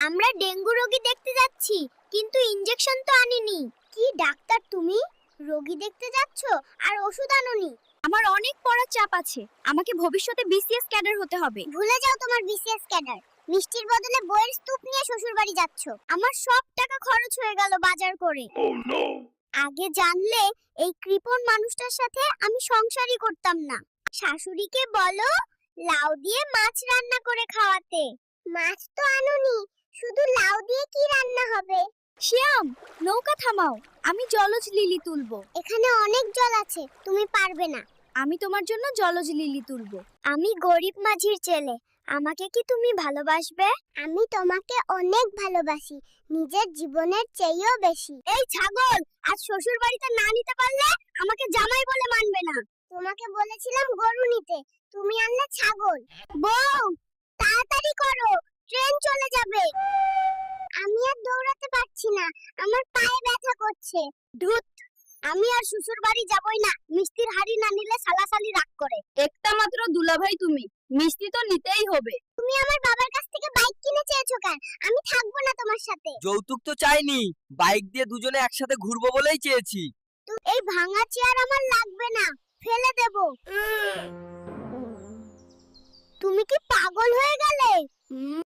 আমরা ডেঙ্গু রোগী দেখতে যাচ্ছি, কিন্তু ইনজেকশন তো আনিনি। কি ডাক্তার তুমি? রোগী দেখতে যাচ্ছ আর ওষুধ আনোনি? আমার অনেক পড়ার চাপ আছে। আমাকে ভবিষ্যতে বিসিএস ক্যাডার হতে হবে। ভুলে যাও তোমার বিসিএস ক্যাডার। মিষ্টির বদলে বইয়ের স্তূপ নিয়ে শ্বশুর বাড়ি যাচ্ছ। আমার সব টাকা খরচ হয়ে গেল বাজার করে। আগে জানলে এই কৃপণ মানুষটার সাথে আমি সংসারই করতাম না। শাশুড়িকে বলো লাউ দিয়ে মাছ রান্না করে খাওয়াতে। মাছ তো আনোনি, শুধু লাউ দিয়ে কি রান্না হবে? শ্যাম, নৌকা থামাও, আমি জলজ লিলি তুলবো। এখানে অনেক জল আছে, তুমি পারবে না। আমি তোমার জন্য জলজ লিলি তুলবো। আমি গরিব মাঝির ছেলে, আমাকে কি তুমি ভালোবাসবে? আমি তোমাকে অনেক ভালোবাসি, নিজের জীবনের চেয়েও বেশি। এই ছাগল, আজ শ্বশুর বাড়িতে না নিতে পারলে আমাকে জামাই বলে মানবে না। তোমাকে বলেছিলাম গরু নিতে, তুমি আনলে ছাগল। বউ, তাড়াতাড়ি করো, ট্রেন চলে যাবে। আমি আর দৌড়াতে পারছি না, আমার পায়ে ব্যথা করছে। ধুত, আমি আর শ্বশুর বাড়ি যাবই না। মিষ্টির হাড়ি না নিলে সালাসালি রাগ করে। একটা মাত্র দুলাভাই তুমি, মিষ্টি তো নিতেই হবে। তুমি আমার বাবার কাছ থেকে বাইক কিনে চেয়েছো কেন? আমি থাকবো না তোমার সাথে। যৌতুক তো চাইনি, বাইক দিয়ে দুজনে একসাথে ঘুরবো বলেই চেয়েছি। এই ভাঙা চেয়ার আমার লাগবে না, ফেলে দেব। তুমি কি পাগল হয়ে গেলে?